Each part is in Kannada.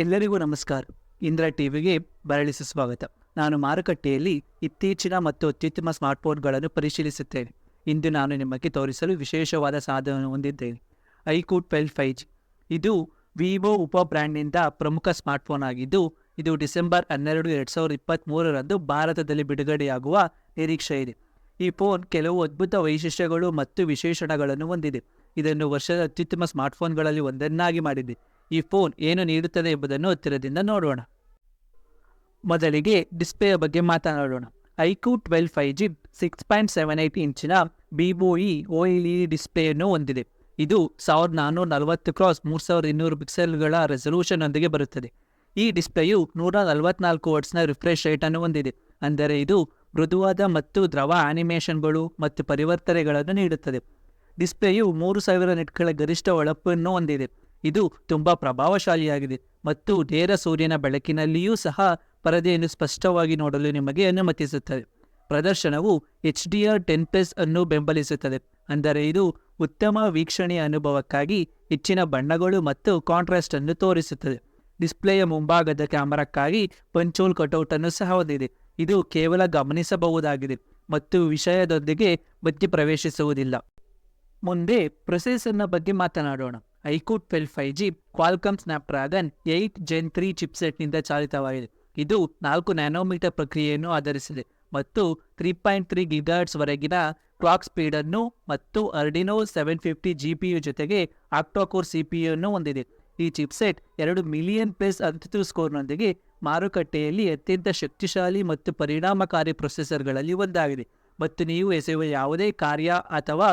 ಎಲ್ಲರಿಗೂ ನಮಸ್ಕಾರ. ಇಂದ್ರ ಟಿವಿಗೆ ಬರಲಿಸಿ ಸ್ವಾಗತ. ನಾನು ಮಾರುಕಟ್ಟೆಯಲ್ಲಿ ಇತ್ತೀಚಿನ ಮತ್ತು ಅತ್ಯುತ್ತಮ ಸ್ಮಾರ್ಟ್ಫೋನ್ಗಳನ್ನು ಪರಿಶೀಲಿಸುತ್ತೇನೆ. ಇಂದು ನಾನು ನಿಮಗೆ ತೋರಿಸಲು ವಿಶೇಷವಾದ ಸಾಧನವನ್ನು ಹೊಂದಿದ್ದೇನೆ. iQOO 12 5G. ಇದು ವಿವೋ ಉಪ ಬ್ರ್ಯಾಂಡ್ನಿಂದ ಪ್ರಮುಖ ಸ್ಮಾರ್ಟ್ಫೋನ್ ಆಗಿದ್ದು, ಇದು ಡಿಸೆಂಬರ್ 12, 2023 ಭಾರತದಲ್ಲಿ ಬಿಡುಗಡೆಯಾಗುವ ನಿರೀಕ್ಷೆ ಇದೆ. ಈ ಫೋನ್ ಕೆಲವು ಅದ್ಭುತ ವೈಶಿಷ್ಟ್ಯಗಳು ಮತ್ತು ವಿಶೇಷಣಗಳನ್ನು ಹೊಂದಿದೆ. ಇದನ್ನು ವರ್ಷದ ಅತ್ಯುತ್ತಮ ಸ್ಮಾರ್ಟ್ಫೋನ್ಗಳಲ್ಲಿ ಒಂದನ್ನಾಗಿ ಮಾಡಿದೆ. ಈ ಫೋನ್ ಏನು ನೀಡುತ್ತದೆ ಎಂಬುದನ್ನು ಹತ್ತಿರದಿಂದ ನೋಡೋಣ. ಮೊದಲಿಗೆ ಡಿಸ್ಪ್ಲೇಯ ಬಗ್ಗೆ ಮಾತನಾಡೋಣ. iQOO 12 5G 6.78 ಇಂಚಿನ BOE OLED ಡಿಸ್ಪ್ಲೇಯನ್ನು ಹೊಂದಿದೆ. ಇದು 1440x3200 ಪಿಕ್ಸೆಲ್ಗಳ ರೆಸಲ್ಯೂಷನ್ ಒಂದಿಗೆ ಬರುತ್ತದೆ. ಈ ಡಿಸ್ಪ್ಲೇಯು 144 ವಾಟ್ಸ್ನ ರಿಫ್ರೆಶ್ ರೇಟನ್ನು ಹೊಂದಿದೆ. ಅಂದರೆ ಇದು ಮೃದುವಾದ ಮತ್ತು ದ್ರವ ಆನಿಮೇಷನ್ಗಳು ಮತ್ತು ಪರಿವರ್ತನೆಗಳನ್ನು ನೀಡುತ್ತದೆ. ಡಿಸ್ಪ್ಲೇಯು 3000 ನಿಟ್ಗಳ ಗರಿಷ್ಠ ಹೊಳಪನ್ನು ಹೊಂದಿದೆ. ಇದು ತುಂಬ ಪ್ರಭಾವಶಾಲಿಯಾಗಿದೆ ಮತ್ತು ನೇರ ಸೂರ್ಯನ ಬೆಳಕಿನಲ್ಲಿಯೂ ಸಹ ಪರದೆಯನ್ನು ಸ್ಪಷ್ಟವಾಗಿ ನೋಡಲು ನಿಮಗೆ ಅನುಮತಿಸುತ್ತದೆ. ಪ್ರದರ್ಶನವು HDR10+ ಅನ್ನು ಬೆಂಬಲಿಸುತ್ತದೆ. ಅಂದರೆ ಇದು ಉತ್ತಮ ವೀಕ್ಷಣೆಯ ಅನುಭವಕ್ಕಾಗಿ ಹೆಚ್ಚಿನ ಬಣ್ಣಗಳು ಮತ್ತು ಕಾಂಟ್ರಾಸ್ಟ್ ಅನ್ನು ತೋರಿಸುತ್ತದೆ. ಡಿಸ್ಪ್ಲೇಯ ಮುಂಭಾಗದ ಕ್ಯಾಮರಾಕ್ಕಾಗಿ ಪಂಚೋಲ್ ಕಟೌಟ್ ಅನ್ನು ಸಹ ಹೊಂದಿದೆ. ಇದು ಕೇವಲ ಗಮನಿಸಬಹುದಾಗಿದೆ ಮತ್ತು ವಿಷಯದೊಂದಿಗೆ ಮಧ್ಯಪ್ರವೇಶಿಸುವುದಿಲ್ಲ. ಮುಂದೆ ಪ್ರೊಸೆಸರ್ನ ಬಗ್ಗೆ ಮಾತನಾಡೋಣ. iQOO 12 5G Qualcomm Snapdragon 8 Gen 3 ಚಿಪ್ಸೆಟ್ನಿಂದ ಚಾಲಿತವಾಗಿದೆ. ಇದು 4 ನ್ಯಾನೋಮೀಟರ್ ಪ್ರಕ್ರಿಯೆಯನ್ನು ಆಧರಿಸಿದೆ ಮತ್ತು 3.3 GHz ವರೆಗಿನ ಕ್ಲಾಕ್ ಸ್ಪೀಡನ್ನು ಮತ್ತು Arduino 750 GPU ಜೊತೆಗೆ ಆಕ್ಟಾ-ಕೋರ್ CPU ಅನ್ನು ಹೊಂದಿದೆ. ಈ ಚಿಪ್ಸೆಟ್ 2 ಮಿಲಿಯನ್ ಪ್ಲಸ್ ಅಂತು ಸ್ಕೋರ್ನೊಂದಿಗೆ ಮಾರುಕಟ್ಟೆಯಲ್ಲಿ ಅತ್ಯಂತ ಶಕ್ತಿಶಾಲಿ ಮತ್ತು ಪರಿಣಾಮಕಾರಿ ಪ್ರೊಸೆಸರ್ಗಳಲ್ಲಿ ಒಂದಾಗಿದೆ ಮತ್ತು ನೀವು ಎಸೆಯುವ ಯಾವುದೇ ಕಾರ್ಯ ಅಥವಾ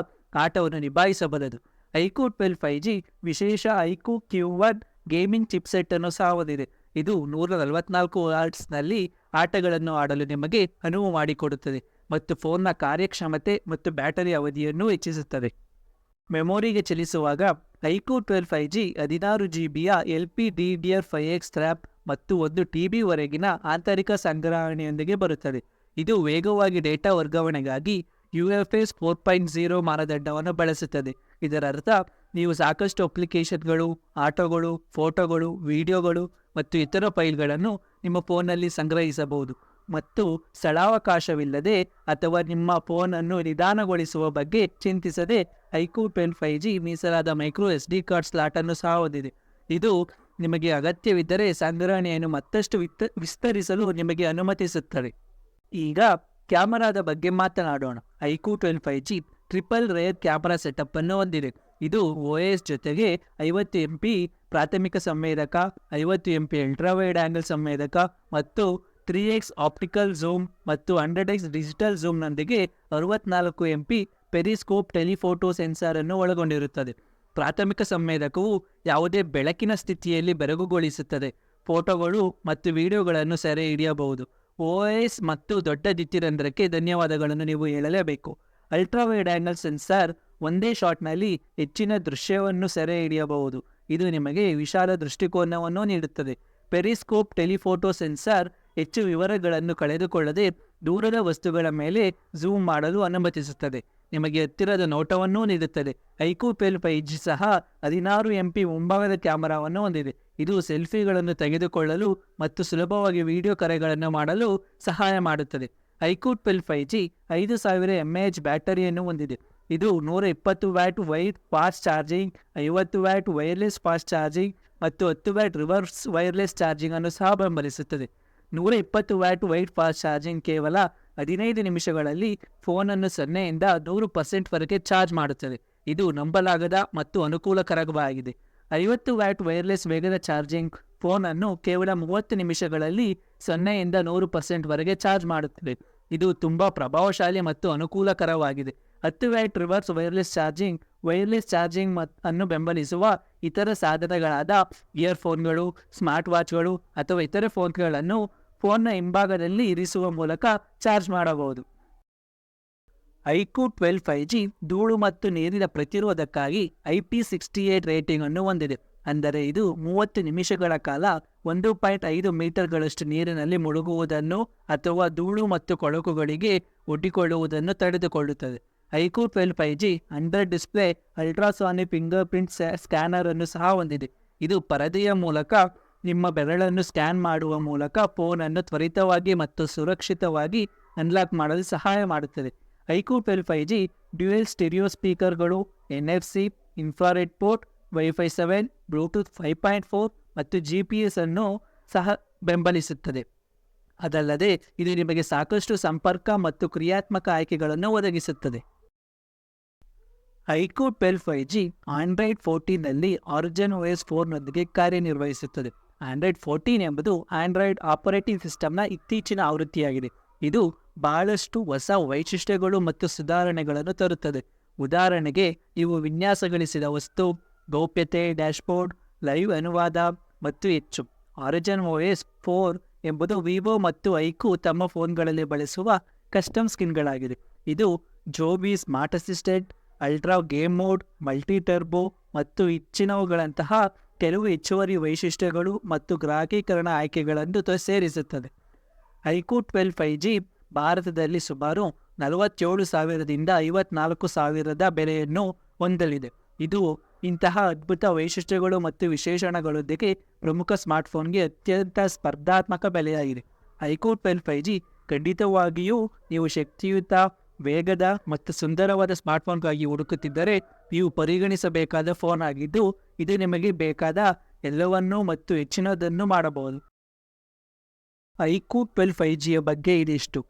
ಆಟವನ್ನು ನಿಭಾಯಿಸಬಲ್ಲದು. iQOO 12 5G ವಿಶೇಷ iQOO Q1 ಗೇಮಿಂಗ್ ಚಿಪ್ಸೆಟ್ ಅನ್ನು ಸಹ ಹೊಂದಿದೆ. ಇದು 144 ಹರ್ಟ್ಸ್ನಲ್ಲಿ ಆಟಗಳನ್ನು ಆಡಲು ನಿಮಗೆ ಅನುವು ಮಾಡಿಕೊಡುತ್ತದೆ ಮತ್ತು ಫೋನ್ನ ಕಾರ್ಯಕ್ಷಮತೆ ಮತ್ತು ಬ್ಯಾಟರಿ ಅವಧಿಯನ್ನು ಹೆಚ್ಚಿಸುತ್ತದೆ. ಮೆಮೊರಿಗೆ ಚಲಿಸುವಾಗ iQOO 12 5G 16 GBಯ LPDDR5X RAM ಮತ್ತು 1 TB ವರೆಗಿನ ಆಂತರಿಕ ಸಂಗ್ರಹಣೆಯೊಂದಿಗೆ ಬರುತ್ತದೆ. ಇದು ವೇಗವಾಗಿ ಡೇಟಾ ವರ್ಗಾವಣೆಗಾಗಿ UFS 4.0 ಮಾನದಂಡವನ್ನು ಬಳಸುತ್ತದೆ. ಇದರರ್ಥ ನೀವು ಸಾಕಷ್ಟು ಅಪ್ಲಿಕೇಶನ್ಗಳು, ಆಟೋಗಳು, ಫೋಟೋಗಳು, ವಿಡಿಯೋಗಳು ಮತ್ತು ಇತರ ಫೈಲ್ಗಳನ್ನು ನಿಮ್ಮ ಫೋನ್ನಲ್ಲಿ ಸಂಗ್ರಹಿಸಬಹುದು ಮತ್ತು ಸ್ಥಳಾವಕಾಶವಿಲ್ಲದೆ ಅಥವಾ ನಿಮ್ಮ ಫೋನನ್ನು ನಿಧಾನಗೊಳಿಸುವ ಬಗ್ಗೆ ಚಿಂತಿಸದೆ iQOO 12 5G ಮೀಸಲಾದ ಮೈಕ್ರೋ SD ಕಾರ್ಡ್ ಸ್ಲಾಟ್ ಅನ್ನು ಸಹ ಹೊಂದಿದೆ. ಇದು ನಿಮಗೆ ಅಗತ್ಯವಿದ್ದರೆ ಸಂಗ್ರಹಣೆಯನ್ನು ಮತ್ತಷ್ಟು ವಿಸ್ತರಿಸಲು ನಿಮಗೆ ಅನುಮತಿಸುತ್ತದೆ. ಈಗ ಕ್ಯಾಮರಾದ ಬಗ್ಗೆ ಮಾತನಾಡೋಣ. iQOO 12 5G triple rear camera setup ಅನ್ನು ಹೊಂದಿದೆ. ಇದು OS ಜೊತೆಗೆ 50 MP ಪ್ರಾಥಮಿಕ ಸಂವೇದಕ, 50 MP ಅಲ್ಟ್ರಾ ವೈಡ್ ಆಂಗಲ್ ಸಂವೇದಕ ಮತ್ತು 3x ಆಪ್ಟಿಕಲ್ ಝೂಮ್ ಮತ್ತು 100x ಡಿಜಿಟಲ್ ಝೂಮ್ನೊಂದಿಗೆ 64 MP ಪೆರಿಸ್ಕೋಪ್ ಟೆಲಿಫೋಟೋ ಸೆನ್ಸಾರ್ ಅನ್ನು ಒಳಗೊಂಡಿರುತ್ತದೆ. ಪ್ರಾಥಮಿಕ ಸಂವೇದಕವು ಯಾವುದೇ ಬೆಳಕಿನ ಸ್ಥಿತಿಯಲ್ಲಿ ಬೆರಗುಗೊಳಿಸುತ್ತದೆ, ಫೋಟೋಗಳು ಮತ್ತು ವಿಡಿಯೋಗಳನ್ನು ಸೆರೆ ಹಿಡಿಯಬಹುದು. OS ಮತ್ತು ದೊಡ್ಡ ದಿಟ್ಟಿರಂಧ್ರಕ್ಕೆ ಧನ್ಯವಾದಗಳನ್ನು ನೀವು ಹೇಳಲೇಬೇಕು. ಅಲ್ಟ್ರಾ ವೈಡ್ ಆಂಗಲ್ ಸೆನ್ಸಾರ್ ಒಂದೇ ಶಾಟ್ನಲ್ಲಿ ಹೆಚ್ಚಿನ ದೃಶ್ಯವನ್ನು ಸೆರೆ ಹಿಡಿಯಬಹುದು. ಇದು ನಿಮಗೆ ವಿಶಾಲ ದೃಷ್ಟಿಕೋನವನ್ನು ನೀಡುತ್ತದೆ. ಪೆರಿಸ್ಕೋಪ್ ಟೆಲಿಫೋಟೋ ಸೆನ್ಸಾರ್ ಹೆಚ್ಚು ವಿವರಗಳನ್ನು ಕಳೆದುಕೊಳ್ಳದೆ ದೂರದ ವಸ್ತುಗಳ ಮೇಲೆ ಝೂಮ್ ಮಾಡಲು ಅನುಮತಿಸುತ್ತದೆ, ನಿಮಗೆ ಹತ್ತಿರದ ನೋಟವನ್ನೂ ನೀಡುತ್ತದೆ. iQOO 12 5G ಸಹ 16 MP ಮುಂಭಾಗದ ಕ್ಯಾಮರಾವನ್ನು ಹೊಂದಿದೆ. ಇದು ಸೆಲ್ಫಿಗಳನ್ನು ತೆಗೆದುಕೊಳ್ಳಲು ಮತ್ತು ಸುಲಭವಾಗಿ ವಿಡಿಯೋ ಕರೆಗಳನ್ನು ಮಾಡಲು ಸಹಾಯ ಮಾಡುತ್ತದೆ. iQOO 12 5G 5000 mAh ಬ್ಯಾಟರಿಯನ್ನು ಹೊಂದಿದೆ. ಇದು 120 watt wire fast charging, 50 watt wireless fast charging ಮತ್ತು 10 ವ್ಯಾಟ್ ರಿವರ್ಸ್ ವೈರ್ಲೆಸ್ ಚಾರ್ಜಿಂಗ್ ಅನ್ನು ಸಹ ಬೆಂಬಲಿಸುತ್ತದೆ. 120 ವ್ಯಾಟ್ ವೈರ್ ಫಾಸ್ಟ್ ಚಾರ್ಜಿಂಗ್ ಕೇವಲ 15 ನಿಮಿಷಗಳಲ್ಲಿ ಫೋನನ್ನು 0ಯಿಂದ 100% ವರೆಗೆ ಚಾರ್ಜ್ ಮಾಡುತ್ತದೆ. ಇದು ನಂಬಲಾಗದ ಮತ್ತು ಅನುಕೂಲಕರವಾಗಿದೆ. 50 ವ್ಯಾಟ್ ವೈರ್ಲೆಸ್ ವೇಗದ ಚಾರ್ಜಿಂಗ್ ಫೋನನ್ನು ಕೇವಲ 30 ನಿಮಿಷಗಳಲ್ಲಿ 0ಯಿಂದ 100% ವರೆಗೆ ಚಾರ್ಜ್ ಮಾಡುತ್ತದೆ. ಇದು ತುಂಬ ಪ್ರಭಾವಶಾಲಿ ಮತ್ತು ಅನುಕೂಲಕರವಾಗಿದೆ. 10 ವ್ಯಾಟ್ ರಿವರ್ಸ್ ವೈರ್ಲೆಸ್ ಚಾರ್ಜಿಂಗ್ ಅನ್ನು ಬೆಂಬಲಿಸುವ ಇತರ ಸಾಧನಗಳಾದ ಇಯರ್ಫೋನ್ಗಳು, ಸ್ಮಾರ್ಟ್ ವಾಚ್ಗಳು ಅಥವಾ ಇತರ ಫೋನ್ಗಳನ್ನು ಫೋನ್ನ ಹಿಂಭಾಗದಲ್ಲಿ ಇರಿಸುವ ಮೂಲಕ ಚಾರ್ಜ್ ಮಾಡಬಹುದು. iQOO 12 5G ಧೂಳು ಮತ್ತು ನೀರಿನ ಪ್ರತಿರೋಧಕ್ಕಾಗಿ IP68 ರೇಟಿಂಗ್ ಅನ್ನು ಹೊಂದಿದೆ. ಅಂದರೆ ಇದು 30 ನಿಮಿಷಗಳ ಕಾಲ 1.5 ಮೀಟರ್ಗಳಷ್ಟು ನೀರಿನಲ್ಲಿ ಮುಳುಗುವುದನ್ನು ಅಥವಾ ಧೂಳು ಮತ್ತು ಕೊಳಕುಗಳಿಗೆ ಒಡ್ಡಿಕೊಳ್ಳುವುದನ್ನು ತಡೆದುಕೊಳ್ಳುತ್ತದೆ. iQOO 12 5G under display ultrasonic finger print scanner ಅನ್ನು ಸಹ ಹೊಂದಿದೆ. ಇದು ಪರದೆಯ ಮೂಲಕ ನಿಮ್ಮ ಬೆರಳನ್ನು ಸ್ಕ್ಯಾನ್ ಮಾಡುವ ಮೂಲಕ ಫೋನನ್ನು ತ್ವರಿತವಾಗಿ ಮತ್ತು ಸುರಕ್ಷಿತವಾಗಿ ಅನ್ಲಾಕ್ ಮಾಡಲು ಸಹಾಯ ಮಾಡುತ್ತದೆ. Iqoo 12 5G ಡ್ಯುಯಲ್ ಸ್ಟೆರಿಯೋ ಸ್ಪೀಕರ್ಗಳು, NFC, infrared port, wifi 7, Bluetooth 5.4 ಮತ್ತು GPS ಅನ್ನು ಸಹ ಬೆಂಬಲಿಸುತ್ತದೆ. ಅದಲ್ಲದೆ ಇದು ನಿಮಗೆ ಸಾಕಷ್ಟು ಸಂಪರ್ಕ ಮತ್ತು ಕ್ರಿಯಾತ್ಮಕ ಆಯ್ಕೆಗಳನ್ನು ಒದಗಿಸುತ್ತದೆ. Iqoo 12 5G ಆಂಡ್ರಾಯ್ಡ್ 14ನಲ್ಲಿ ಆರಿಜಿನ್ OS 4ನೊಂದಿಗೆ ಕಾರ್ಯನಿರ್ವಹಿಸುತ್ತದೆ. ಆಂಡ್ರಾಯ್ಡ್ 14 ಎಂಬುದು ಆಂಡ್ರಾಯ್ಡ್ ಆಪರೇಟಿಂಗ್ ಸಿಸ್ಟಮ್ನ ಇತ್ತೀಚಿನ ಆವೃತ್ತಿಯಾಗಿದೆ. ಇದು ಬಹಳಷ್ಟು ಹೊಸ ವೈಶಿಷ್ಟ್ಯಗಳು ಮತ್ತು ಸುಧಾರಣೆಗಳನ್ನು ತರುತ್ತದೆ. ಉದಾಹರಣೆಗೆ, ಇವು ವಿನ್ಯಾಸಗೊಳಿಸಿದ ವಸ್ತು, ಗೌಪ್ಯತೆ, ಡ್ಯಾಶ್ಬೋರ್ಡ್, ಲೈವ್ ಅನುವಾದ ಮತ್ತು ಹೆಚ್ಚು. ಆರಿಜಿನ್ OS 4 ಎಂಬುದು ವಿವೋ ಮತ್ತು Iqoo ತಮ್ಮ ಫೋನ್ಗಳಲ್ಲಿ ಬಳಸುವ ಕಸ್ಟಮ್ ಸ್ಕಿನ್ಗಳಾಗಿದೆ. ಇದು Jovi smart assistant, ultra game mode, multi turbo ಮತ್ತು ಹೆಚ್ಚಿನವುಗಳಂತಹ ಕೆಲವು ಹೆಚ್ಚುವರಿ ವೈಶಿಷ್ಟ್ಯಗಳು ಮತ್ತು ಗ್ರಾಹಕೀಕರಣ ಆಯ್ಕೆಗಳನ್ನು ಸೇರಿಸುತ್ತದೆ. Iqoo 12 5G ಭಾರತದಲ್ಲಿ ಸುಮಾರು 47,000ದಿಂದ 54,000 ಬೆಲೆಯನ್ನು ಹೊಂದಲಿದೆ. ಇದು ಇಂತಹ ಅದ್ಭುತ ವೈಶಿಷ್ಟ್ಯಗಳು ಮತ್ತು ವಿಶೇಷಣಗಳೊಂದಿಗೆ ಪ್ರಮುಖ ಸ್ಮಾರ್ಟ್ಫೋನ್ಗೆ ಅತ್ಯಂತ ಸ್ಪರ್ಧಾತ್ಮಕ ಬೆಲೆಯಾಗಿದೆ. Iqoo 12 5G ಖಂಡಿತವಾಗಿಯೂ ನೀವು ಶಕ್ತಿಯುತ, ವೇಗದ ಮತ್ತು ಸುಂದರವಾದ ಸ್ಮಾರ್ಟ್ಫೋನ್ಗಾಗಿ ಹುಡುಕುತ್ತಿದ್ದರೆ ನೀವು ಪರಿಗಣಿಸಬೇಕಾದ ಫೋನ್ ಆಗಿದ್ದು, ಇದು ನಿಮಗೆ ಬೇಕಾದ ಎಲ್ಲವನ್ನೂ ಮತ್ತು ಹೆಚ್ಚಿನದನ್ನು ಮಾಡಬಹುದು. Iqoo 12 5Gಯ ಬಗ್ಗೆ ಇದಿಷ್ಟು.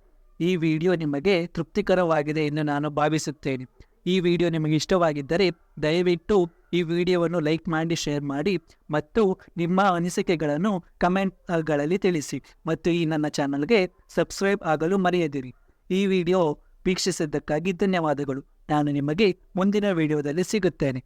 ಈ ವಿಡಿಯೋ ನಿಮಗೆ ತೃಪ್ತಿಕರವಾಗಿದೆ ಎಂದು ನಾನು ಭಾವಿಸುತ್ತೇನೆ. ಈ ವಿಡಿಯೋ ನಿಮಗೆ ಇಷ್ಟವಾಗಿದ್ದರೆ ದಯವಿಟ್ಟು ಈ ವಿಡಿಯೋವನ್ನು ಲೈಕ್ ಮಾಡಿ, ಶೇರ್ ಮಾಡಿ ಮತ್ತು ನಿಮ್ಮ ಅನಿಸಿಕೆಗಳನ್ನು ಕಮೆಂಟ್ಗಳಲ್ಲಿ ತಿಳಿಸಿ. ಮತ್ತು ಈ ನನ್ನ ಚಾನಲ್ಗೆ ಸಬ್ಸ್ಕ್ರೈಬ್ ಆಗಲು ಮರೆಯದಿರಿ. ಈ ವಿಡಿಯೋ ವೀಕ್ಷಿಸಿದ್ದಕ್ಕಾಗಿ ಧನ್ಯವಾದಗಳು. ನಾನು ನಿಮಗೆ ಮುಂದಿನ ವಿಡಿಯೋದಲ್ಲಿ ಸಿಗುತ್ತೇನೆ.